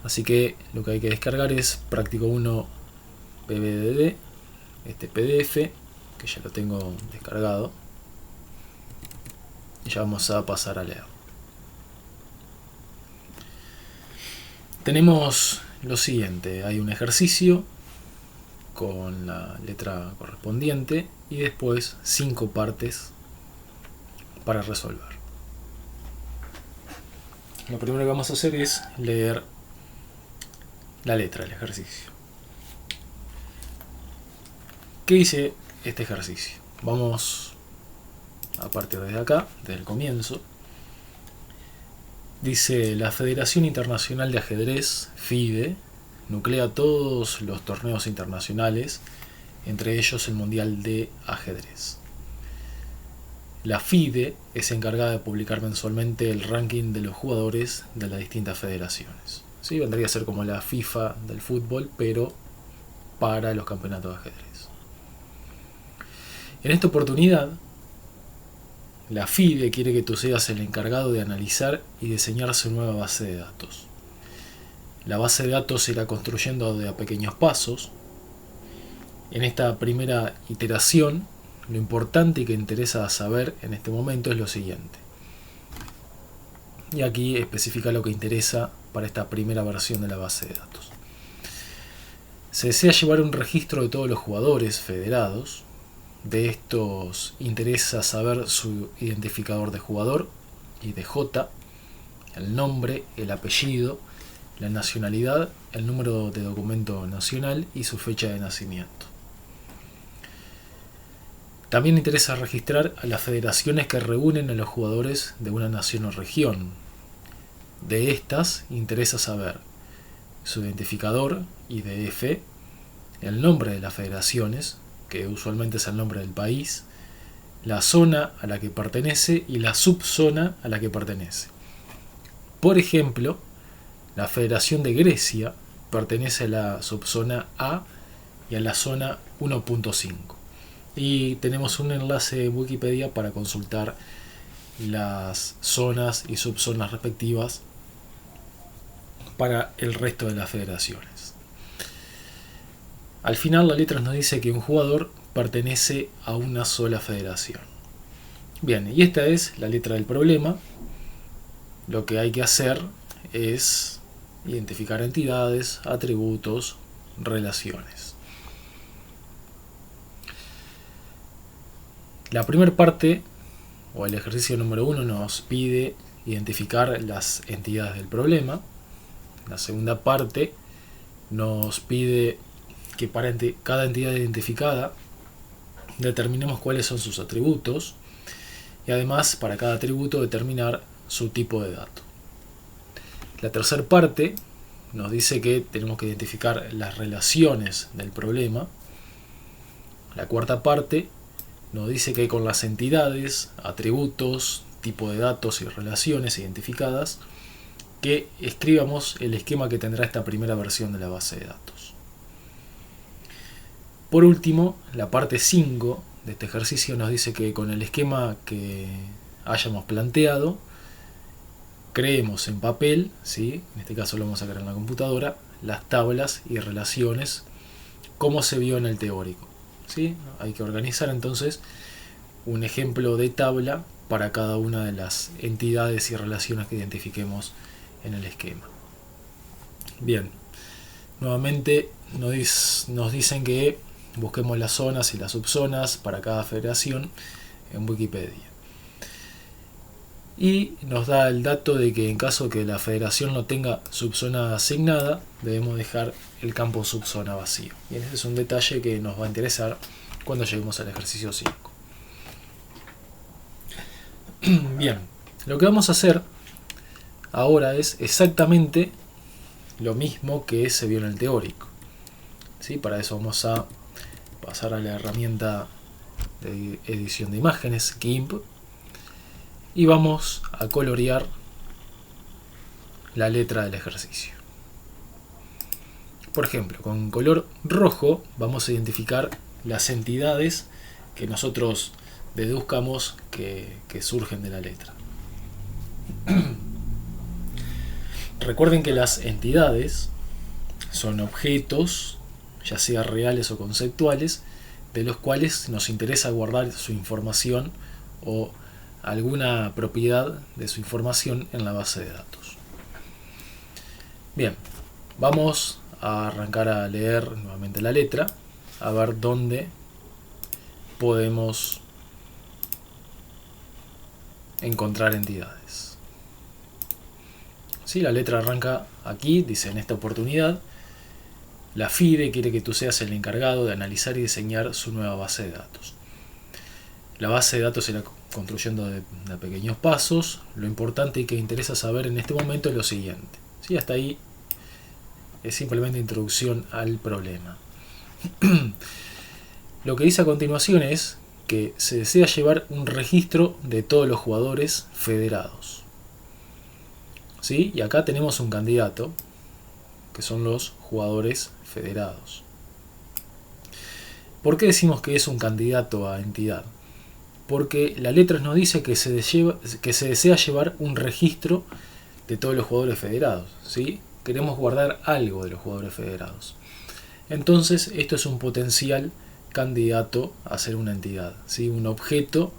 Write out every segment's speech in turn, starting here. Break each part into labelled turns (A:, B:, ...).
A: Así que lo que hay que descargar es Práctico 1 PBDD, este PDF, que ya lo tengo descargado. Y ya vamos a pasar a leer. Tenemos lo siguiente, hay un ejercicio con la letra correspondiente y después 5 partes para resolver. Lo primero que vamos a hacer es leer la letra del ejercicio. ¿Qué dice este ejercicio? Vamos a partir de acá, desde el comienzo. Dice: la Federación Internacional de Ajedrez, FIDE, nuclea todos los torneos internacionales, entre ellos el Mundial de Ajedrez. La FIDE es encargada de publicar mensualmente el ranking de los jugadores de las distintas federaciones. ¿Sí? Vendría a ser como la FIFA del fútbol, pero para los campeonatos de ajedrez. En esta oportunidad, la FIDE quiere que tú seas el encargado de analizar y diseñar su nueva base de datos. La base de datos se irá construyendo de a pequeños pasos. En esta primera iteración, lo importante que interesa saber en este momento es lo siguiente. Y aquí especifica lo que interesa para esta primera versión de la base de datos. Se desea llevar un registro de todos los jugadores federados. De estos interesa saber su identificador de jugador, IDJ, el nombre, el apellido, la nacionalidad, el número de documento nacional y su fecha de nacimiento. También interesa registrar a las federaciones que reúnen a los jugadores de una nación o región. De estas interesa saber su identificador, IDF, el nombre de las federaciones, que usualmente es el nombre del país, la zona a la que pertenece y la subzona a la que pertenece. Por ejemplo, la Federación de Grecia pertenece a la subzona A y a la zona 1.5. Y tenemos un enlace en Wikipedia para consultar las zonas y subzonas respectivas para el resto de las federaciones. Al final la letra nos dice que un jugador pertenece a una sola federación. Bien, y esta es la letra del problema. Lo que hay que hacer es identificar entidades, atributos, relaciones. La primera parte, o el ejercicio número 1, nos pide identificar las entidades del problema. La segunda parte nos pide que para cada entidad identificada determinemos cuáles son sus atributos y además para cada atributo determinar su tipo de dato. La tercera parte nos dice que tenemos que identificar las relaciones del problema. La cuarta parte nos dice que con las entidades, atributos, tipo de datos y relaciones identificadas, que escribamos el esquema que tendrá esta primera versión de la base de datos. Por último, la parte 5 de este ejercicio nos dice que con el esquema que hayamos planteado, creemos en papel, ¿sí? En este caso lo vamos a crear en la computadora, las tablas y relaciones como se vio en el teórico, ¿sí? Hay que organizar entonces un ejemplo de tabla para cada una de las entidades y relaciones que identifiquemos en el esquema. Bien, nuevamente nos dicen que busquemos las zonas y las subzonas para cada federación en Wikipedia. Y nos da el dato de que en caso que la federación no tenga subzona asignada, debemos dejar el campo subzona vacío. Y ese es un detalle que nos va a interesar cuando lleguemos al ejercicio 5. Bien, lo que vamos a hacer ahora es exactamente lo mismo que se vio en el teórico. ¿Sí? Para eso vamos a pasar a la herramienta de edición de imágenes, GIMP, y vamos a colorear la letra del ejercicio. Por ejemplo, con color rojo vamos a identificar las entidades que nosotros deduzcamos que surgen de la letra. Recuerden que las entidades son objetos, ya sea reales o conceptuales, de los cuales nos interesa guardar su información o alguna propiedad de su información en la base de datos. Bien, vamos a arrancar a leer nuevamente la letra, a ver dónde podemos encontrar entidades. ¿Sí? La letra arranca aquí, dice: en esta oportunidad la FIDE quiere que tú seas el encargado de analizar y diseñar su nueva base de datos. La base de datos se irá construyendo de pequeños pasos. Lo importante y que interesa saber en este momento es lo siguiente. ¿Sí? Hasta ahí es simplemente introducción al problema. Lo que dice a continuación es que se desea llevar un registro de todos los jugadores federados. ¿Sí? Y acá tenemos un candidato, que son los jugadores federados. ¿Por qué decimos que es un candidato a entidad? Porque la letra nos dice que se desea llevar un registro de todos los jugadores federados. ¿Sí? Queremos guardar algo de los jugadores federados. Entonces esto es un potencial candidato a ser una entidad, ¿sí? Un objeto,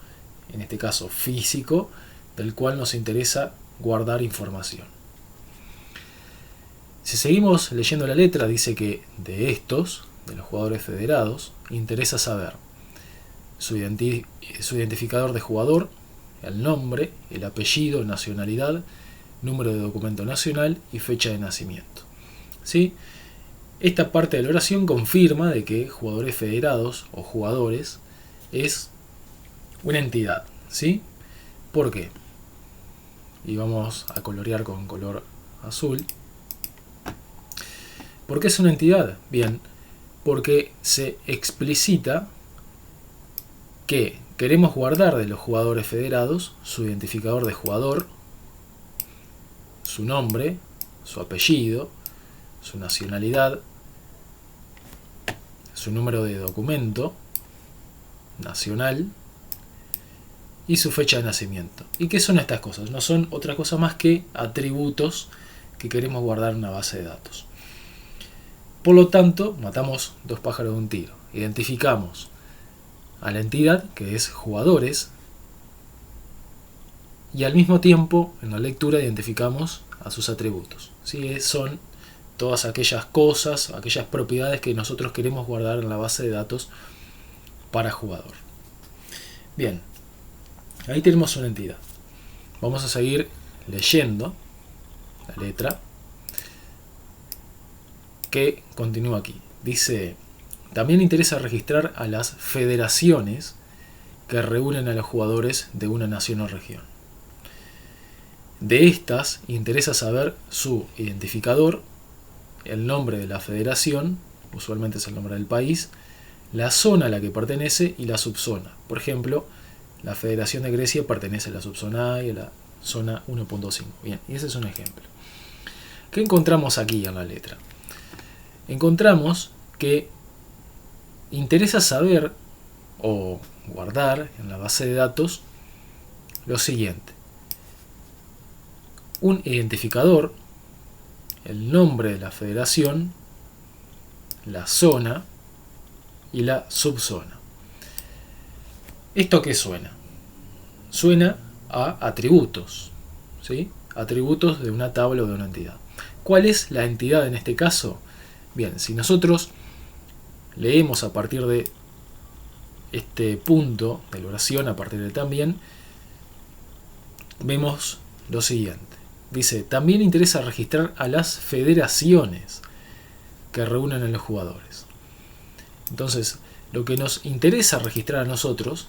A: en este caso físico, del cual nos interesa guardar información. Si seguimos leyendo la letra, dice que de los jugadores federados, interesa saber su identificador de jugador, el nombre, el apellido, nacionalidad, número de documento nacional y fecha de nacimiento. ¿Sí? Esta parte de la oración confirma de que jugadores federados o jugadores es una entidad. ¿Sí? ¿Por qué? Y vamos a colorear con color azul. ¿Por qué es una entidad? Bien, porque se explicita que queremos guardar de los jugadores federados su identificador de jugador, su nombre, su apellido, su nacionalidad, su número de documento nacional y su fecha de nacimiento. ¿Y qué son estas cosas? No son otra cosa más que atributos que queremos guardar en una base de datos. Por lo tanto, matamos dos pájaros de un tiro. Identificamos a la entidad, que es jugadores, y al mismo tiempo, en la lectura, identificamos a sus atributos. ¿Sí? Son todas aquellas cosas, aquellas propiedades que nosotros queremos guardar en la base de datos para jugador. Bien, ahí tenemos una entidad. Vamos a seguir leyendo la letra que continúa aquí. Dice: también interesa registrar a las federaciones que reúnen a los jugadores de una nación o región. De estas interesa saber su identificador, el nombre de la federación, usualmente es el nombre del país, la zona a la que pertenece y la subzona. Por ejemplo, la Federación de Grecia pertenece a la subzona A y a la zona 1.5. Bien, y ese es un ejemplo. ¿Qué encontramos aquí en la letra? Encontramos que interesa saber o guardar en la base de datos lo siguiente: un identificador, el nombre de la federación, la zona y la subzona. ¿Esto qué suena? Suena a atributos, ¿sí? Atributos de una tabla o de una entidad. ¿Cuál es la entidad en este caso? Bien, si nosotros leemos a partir de este punto de la oración, a partir de también, vemos lo siguiente. Dice: también interesa registrar a las federaciones que reúnen a los jugadores. Entonces, lo que nos interesa registrar a nosotros,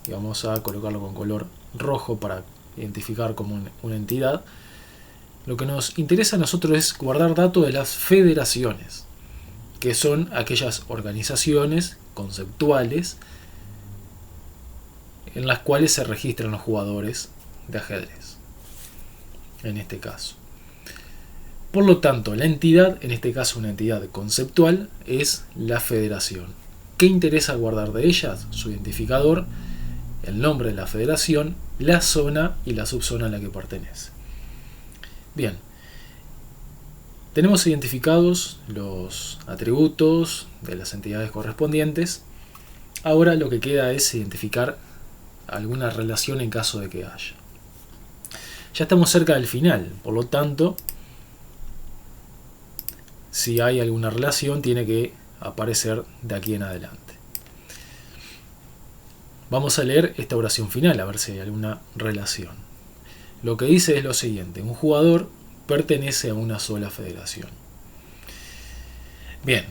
A: y vamos a colocarlo con color rojo para identificar como una entidad, lo que nos interesa a nosotros es guardar datos de las federaciones, que son aquellas organizaciones conceptuales en las cuales se registran los jugadores de ajedrez, en este caso. Por lo tanto, la entidad, en este caso una entidad conceptual, es la federación. ¿Qué interesa guardar de ellas? Su identificador, el nombre de la federación, la zona y la subzona a la que pertenece. Bien, tenemos identificados los atributos de las entidades correspondientes. Ahora lo que queda es identificar alguna relación en caso de que haya. Ya estamos cerca del final, por lo tanto, si hay alguna relación tiene que aparecer de aquí en adelante. Vamos a leer esta oración final a ver si hay alguna relación. Lo que dice es lo siguiente: un jugador pertenece a una sola federación. Bien,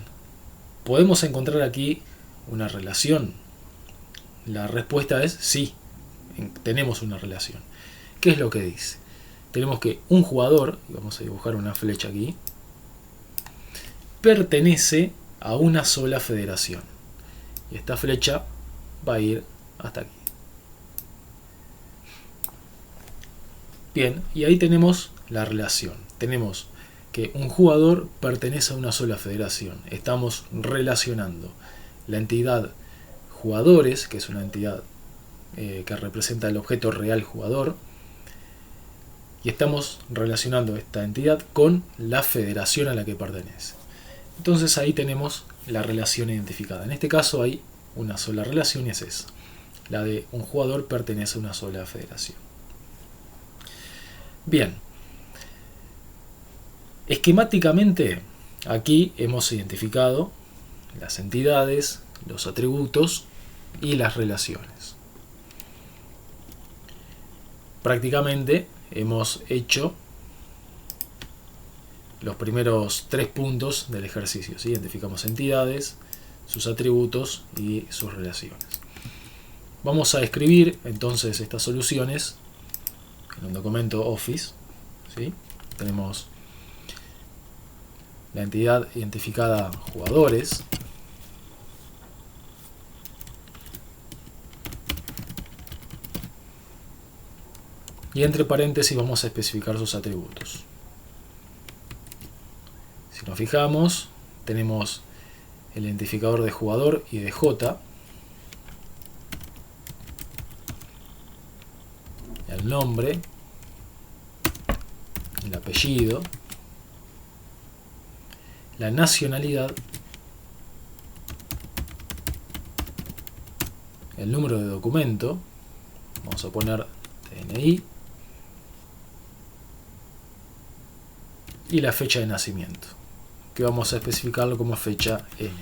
A: ¿podemos encontrar aquí una relación? La respuesta es sí, tenemos una relación. ¿Qué es lo que dice? Tenemos que un jugador, y vamos a dibujar una flecha aquí, pertenece a una sola federación. Y esta flecha va a ir hasta aquí. Bien, y ahí tenemos la relación. Tenemos que un jugador pertenece a una sola federación. Estamos relacionando la entidad jugadores, que es una entidad que representa el objeto real jugador, y estamos relacionando esta entidad con la federación a la que pertenece. Entonces ahí tenemos la relación identificada. En este caso hay una sola relación y es esa, la de un jugador pertenece a una sola federación. Bien, esquemáticamente aquí hemos identificado las entidades, los atributos y las relaciones. Prácticamente hemos hecho los primeros 3 puntos del ejercicio, ¿sí? Identificamos entidades, sus atributos y sus relaciones. Vamos a escribir entonces estas soluciones en un documento Office, ¿sí? Tenemos la entidad identificada jugadores, y entre paréntesis vamos a especificar sus atributos. Si nos fijamos, tenemos el identificador de jugador y de J, el nombre, el apellido, la nacionalidad, el número de documento, vamos a poner DNI, y la fecha de nacimiento, que vamos a especificarlo como fecha N.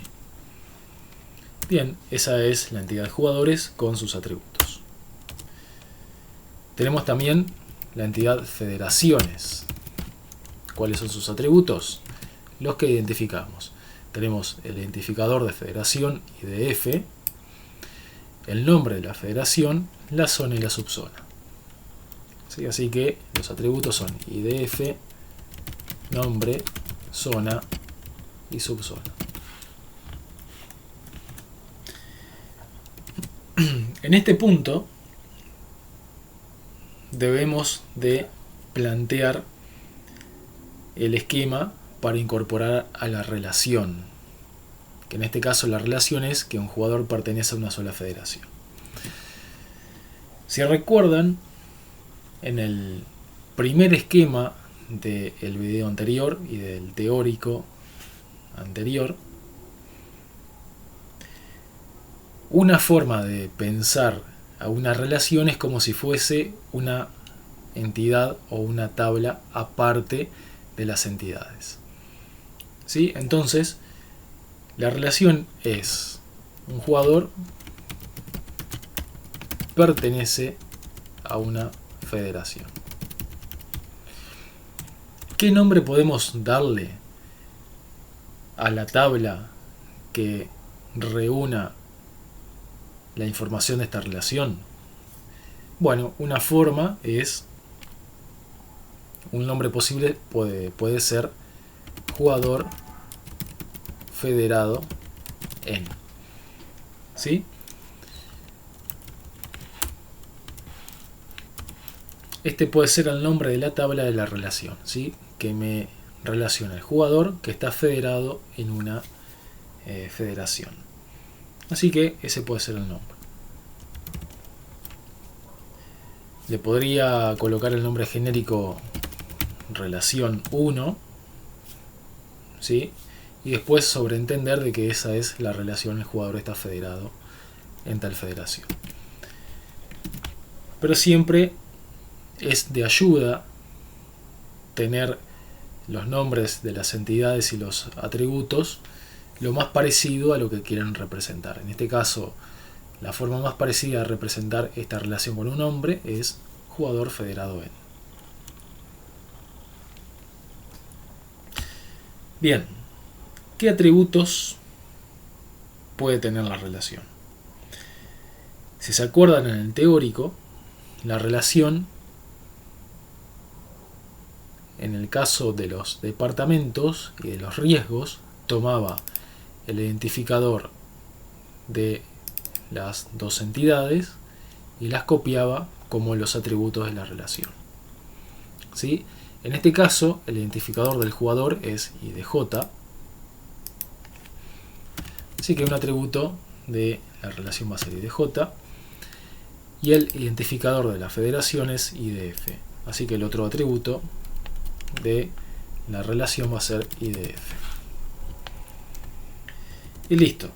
A: Bien, esa es la entidad de jugadores con sus atributos. Tenemos también la entidad federaciones. ¿Cuáles son sus atributos? Los que identificamos. Tenemos el identificador de federación IDF, el nombre de la federación, la zona y la subzona. ¿Sí? Así que los atributos son IDF, nombre, zona y subzona. En este punto debemos de plantear el esquema para incorporar a la relación, que en este caso la relación es que un jugador pertenece a una sola federación. Si recuerdan, en el primer esquema del video anterior y del teórico anterior, una forma de pensar a una relación es como si fuese una entidad o una tabla aparte de las entidades. ¿Sí? Entonces, la relación es un jugador pertenece a una federación. ¿Qué nombre podemos darle a la tabla que reúna la información de esta relación? Bueno, una forma es, un nombre posible puede ser jugador federado en. ¿Sí? Este puede ser el nombre de la tabla de la relación, ¿sí? Que me relaciona el jugador que está federado en una federación. Así que ese puede ser el nombre. Le podría colocar el nombre genérico relación 1, ¿sí? Y después sobreentender de que esa es la relación, el jugador está federado en tal federación. Pero siempre es de ayuda tener los nombres de las entidades y los atributos lo más parecido a lo que quieren representar. En este caso, la forma más parecida de representar esta relación con un nombre es jugador federado en. Bien, ¿qué atributos puede tener la relación? Si se acuerdan, en el teórico, la relación, en el caso de los departamentos y de los riesgos, tomaba el identificador de las dos entidades y las copiaba como los atributos de la relación. ¿Sí? En este caso, el identificador del jugador es IDJ, así que un atributo de la relación va a ser IDJ, y el identificador de la federación es IDF, así que el otro atributo de la relación va a ser IDF. Y listo,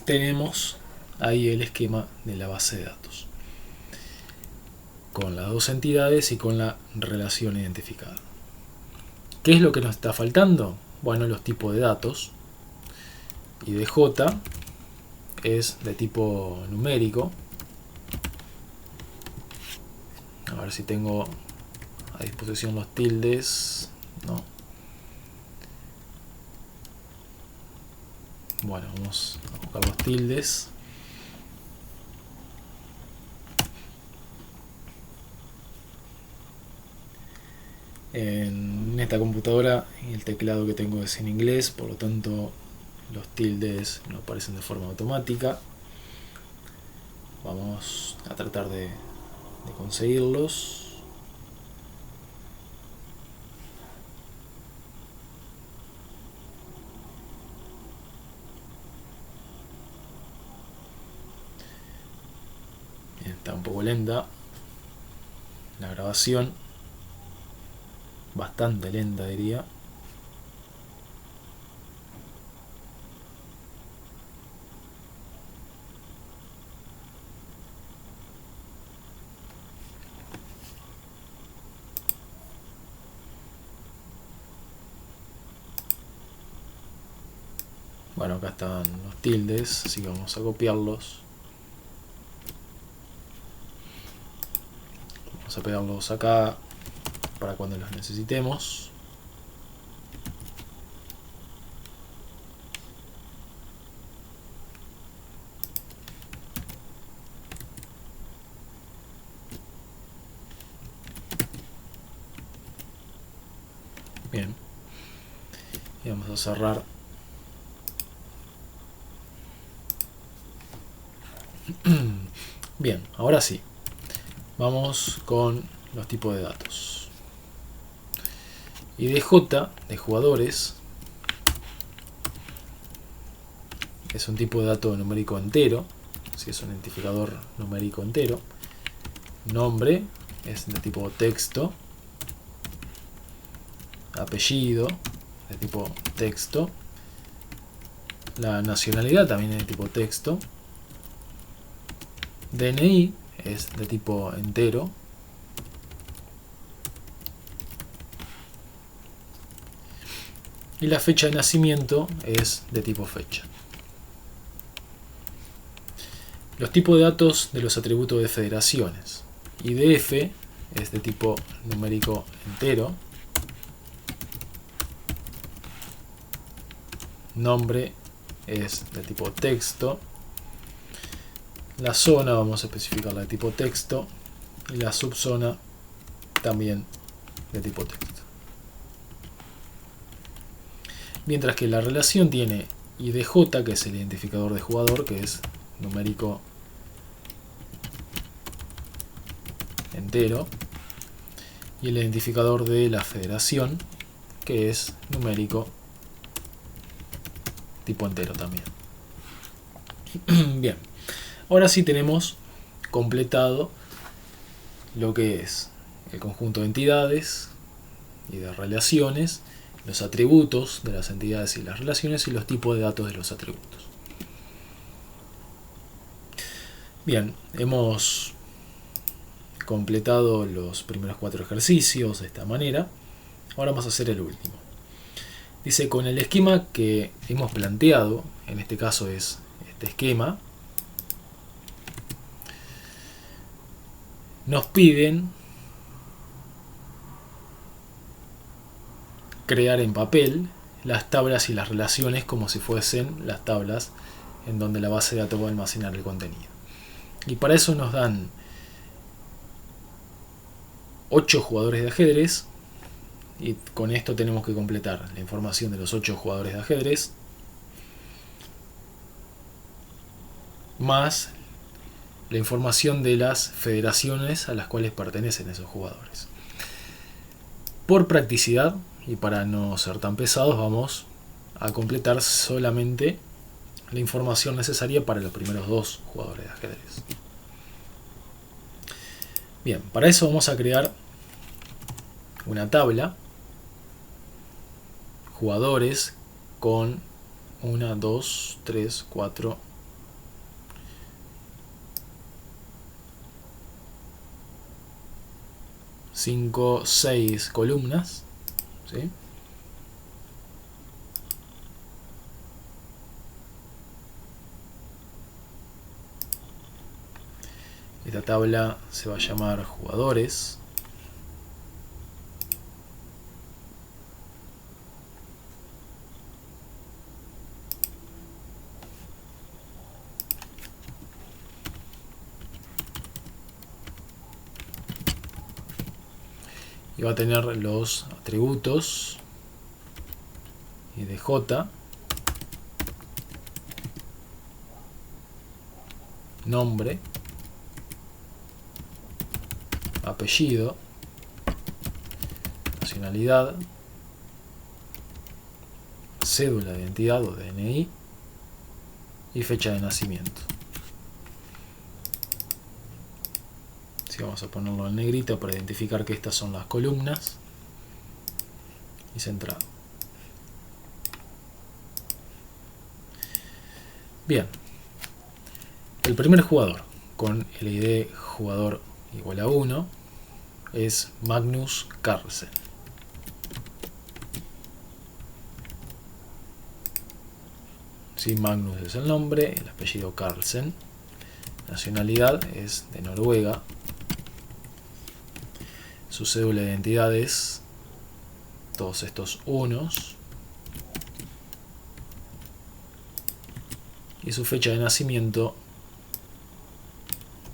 A: tenemos ahí el esquema de la base de datos con las dos entidades y con la relación identificada. ¿Qué es lo que nos está faltando? Bueno, los tipos de datos. IDJ es de tipo numérico. A ver si tengo a disposición los tildes. No. Bueno, vamos a buscar los tildes. En esta computadora el teclado que tengo es en inglés, por lo tanto los tildes no aparecen de forma automática. Vamos a tratar de conseguirlos. Está un poco lenta la grabación, bastante lenta diría. Bueno, acá están los tildes, así que vamos a copiarlos. Vamos a pegarlos acá para cuando los necesitemos. Bien. Y vamos a cerrar. Bien, ahora sí. Vamos con los tipos de datos. IDJ de jugadores es un tipo de dato numérico entero, si es un identificador numérico entero. Nombre es de tipo texto. Apellido de tipo texto. La nacionalidad también es de tipo texto. DNI es de tipo entero. Y la fecha de nacimiento es de tipo fecha. Los tipos de datos de los atributos de federaciones. IDF es de tipo numérico entero. Nombre es de tipo texto. La zona vamos a especificarla de tipo texto. Y la subzona también de tipo texto. Mientras que la relación tiene IDJ, que es el identificador de jugador, que es numérico entero, y el identificador de la federación, que es numérico tipo entero también. Bien, ahora sí tenemos completado lo que es el conjunto de entidades, y de relaciones, los atributos de las entidades y las relaciones y los tipos de datos de los atributos. Bien, hemos completado los primeros 4 ejercicios de esta manera. Ahora vamos a hacer el último. Dice, con el esquema que hemos planteado, en este caso es este esquema, nos piden crear en papel las tablas y las relaciones como si fuesen las tablas en donde la base de datos va a almacenar el contenido. Y para eso nos dan 8 jugadores de ajedrez, y con esto tenemos que completar la información de los 8 jugadores de ajedrez más la información de las federaciones a las cuales pertenecen esos jugadores. Por practicidad y para no ser tan pesados, vamos a completar solamente la información necesaria para los primeros 2 jugadores de ajedrez. Bien, para eso vamos a crear una tabla jugadores con 1, 2, 3, 4, 5, 6 columnas, ¿sí? Esta tabla se va a llamar jugadores. Y va a tener los atributos IDJ, nombre, apellido, nacionalidad, cédula de identidad o DNI y fecha de nacimiento. Así vamos a ponerlo en negrita para identificar que estas son las columnas y centrado. Bien, el primer jugador con el ID jugador igual a 1 es Magnus Carlsen. Sí, Magnus es el nombre, el apellido Carlsen. Nacionalidad es de Noruega. Su cédula de identidad es todos estos unos. Y su fecha de nacimiento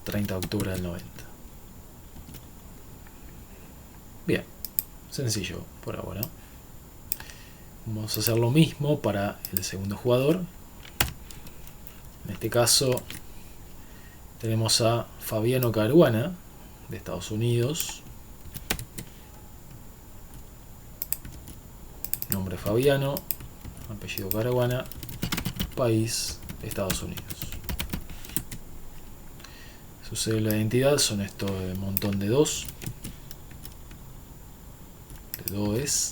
A: 30 de octubre del 90. Bien, sencillo por ahora. Vamos a hacer lo mismo para el segundo jugador. En este caso tenemos a Fabiano Caruana de Estados Unidos. Nombre Fabiano, apellido Caruana, país Estados Unidos. Su cédula de identidad son estos montón de 2. De 2.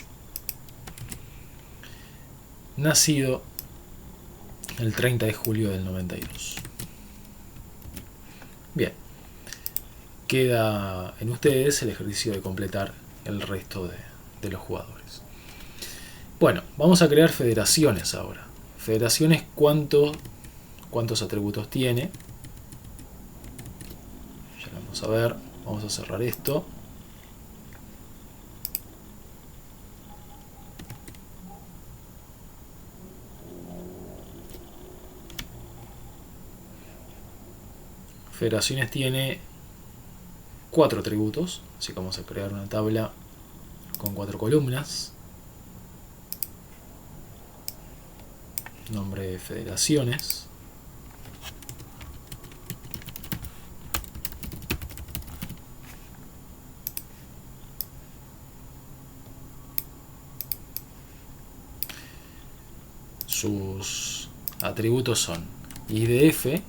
A: Nacido el 30 de julio del 92. Bien. Queda en ustedes el ejercicio de completar el resto de los jugadores. Bueno, vamos a crear federaciones ahora. Federaciones, ¿cuántos atributos tiene? Ya lo vamos a ver. Vamos a cerrar esto. Federaciones tiene 4 atributos, así que vamos a crear una tabla con 4 columnas. Nombre de federaciones. Sus atributos son IDF, el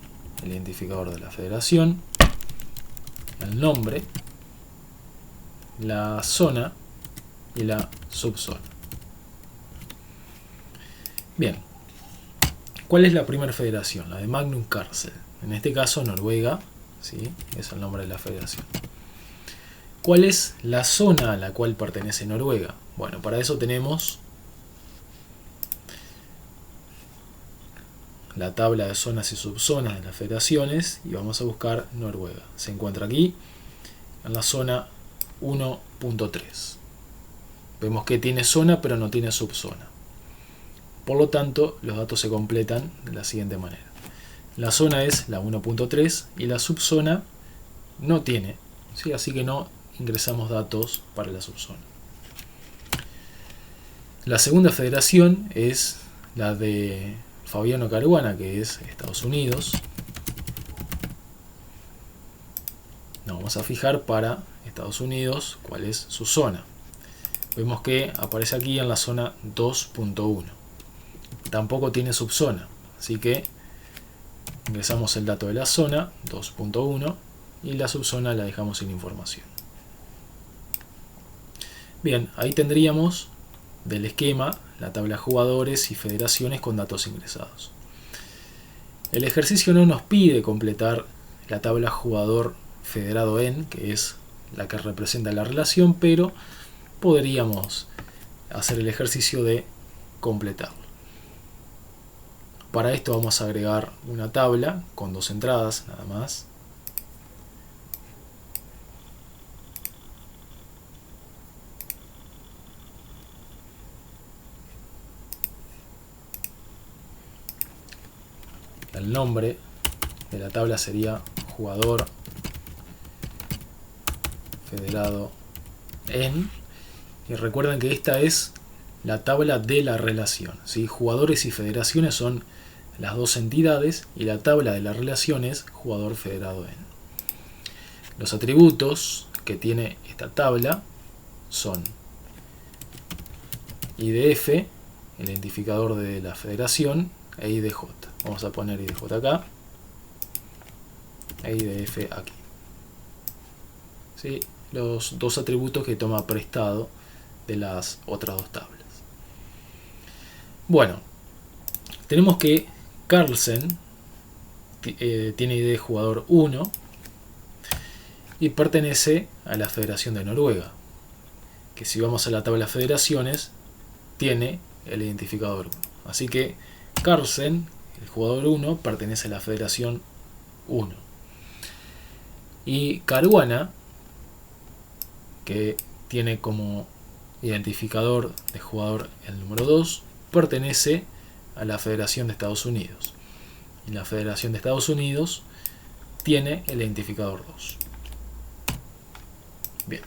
A: identificador de la federación, el nombre, la zona y la subzona. Bien, ¿cuál es la primera federación? La de Magnus Carlsen. En este caso Noruega, ¿sí? Es el nombre de la federación. ¿Cuál es la zona a la cual pertenece Noruega? Bueno, para eso tenemos la tabla de zonas y subzonas de las federaciones y vamos a buscar Noruega. Se encuentra aquí en la zona 1.3. Vemos que tiene zona pero no tiene subzona. Por lo tanto, los datos se completan de la siguiente manera. La zona es la 1.3 y la subzona no tiene, ¿sí? Así que no ingresamos datos para la subzona. La segunda federación es la de Fabiano Caruana, que es Estados Unidos. Nos vamos a fijar para Estados Unidos cuál es su zona. Vemos que aparece aquí en la zona 2.1. Tampoco tiene subzona, así que ingresamos el dato de la zona 2.1 y la subzona la dejamos sin información. Bien, ahí tendríamos del esquema la tabla de jugadores y federaciones con datos ingresados. El ejercicio no nos pide completar la tabla jugador federado en, que es la que representa la relación, pero podríamos hacer el ejercicio de completarlo. Para esto vamos a agregar una tabla con 2 entradas nada más. El nombre de la tabla sería jugador federado en, y recuerden que esta es la tabla de la relación, ¿sí? Jugadores y federaciones son las dos entidades y la tabla de la relación es jugador federado en. Los atributos que tiene esta tabla son IDF, el identificador de la federación, e IDJ. Vamos a poner IDJ acá e IDF aquí. ¿Sí? Los dos atributos que toma prestado de las otras dos tablas. Bueno, tenemos que Carlsen tiene ID de jugador 1 y pertenece a la Federación de Noruega, que si vamos a la tabla de federaciones tiene el identificador 1. Así que Carlsen, el jugador 1, pertenece a la Federación 1. Y Caruana, que tiene como identificador de jugador el número 2, pertenece a la Federación de Estados Unidos. Y la Federación de Estados Unidos tiene el identificador 2. Bien.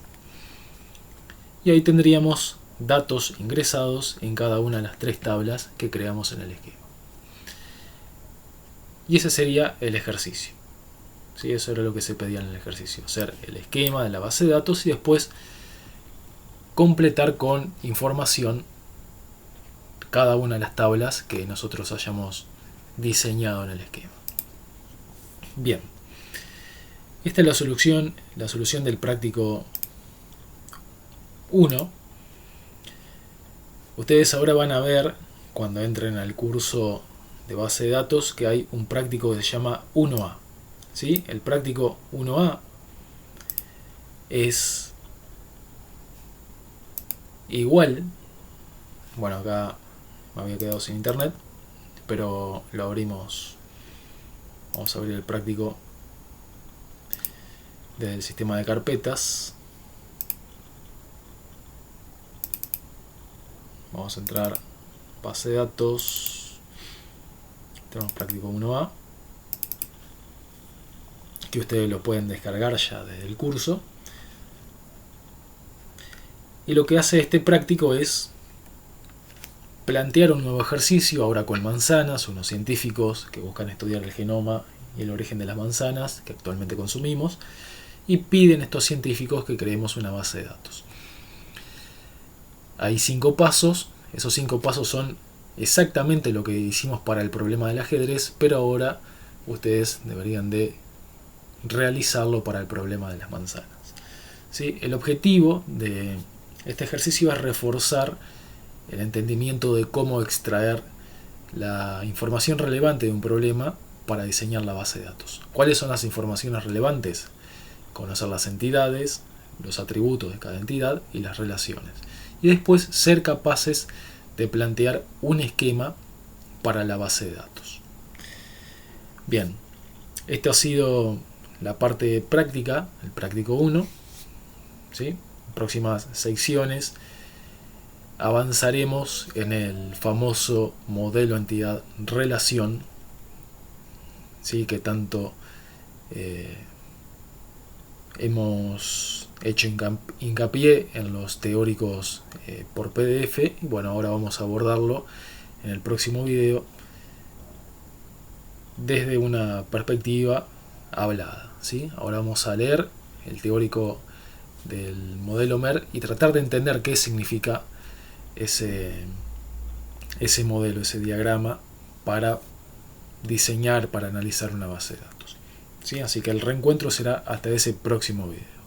A: Y ahí tendríamos datos ingresados en cada una de las 3 tablas que creamos en el esquema. Y ese sería el ejercicio. ¿Sí? Eso era lo que se pedía en el ejercicio. Hacer el esquema de la base de datos y después completar con información cada una de las tablas que nosotros hayamos diseñado en el esquema. Bien. Esta es la solución del práctico 1. Ustedes ahora van a ver, cuando entren al curso de base de datos, que hay un práctico que se llama 1A. ¿Sí? El práctico 1A es igual. Bueno, acá me había quedado sin internet, pero lo abrimos. Vamos a abrir el práctico desde el sistema de carpetas. Vamos a entrar base de datos. Tenemos práctico 1A, que ustedes lo pueden descargar ya desde el curso. Y lo que hace este práctico es plantear un nuevo ejercicio, ahora con manzanas, unos científicos que buscan estudiar el genoma y el origen de las manzanas que actualmente consumimos, y piden a estos científicos que creemos una base de datos. Hay 5 pasos, esos 5 pasos son exactamente lo que hicimos para el problema del ajedrez, pero ahora ustedes deberían de realizarlo para el problema de las manzanas. ¿Sí? El objetivo de Este ejercicio va a reforzar el entendimiento de cómo extraer la información relevante de un problema para diseñar la base de datos. ¿Cuáles son las informaciones relevantes? Conocer las entidades, los atributos de cada entidad y las relaciones. Y después ser capaces de plantear un esquema para la base de datos. Bien, esto ha sido la parte práctica, el práctico 1. ¿Sí? Próximas secciones avanzaremos en el famoso modelo entidad relación, ¿sí? Que tanto hemos hecho hincapié en los teóricos por PDF. Y bueno, ahora vamos a abordarlo en el próximo video desde una perspectiva hablada, ¿sí? Ahora vamos a leer el teórico del modelo MER y tratar de entender qué significa ese modelo, ese diagrama, para diseñar, para analizar una base de datos, ¿sí? Así que el reencuentro será hasta ese próximo video.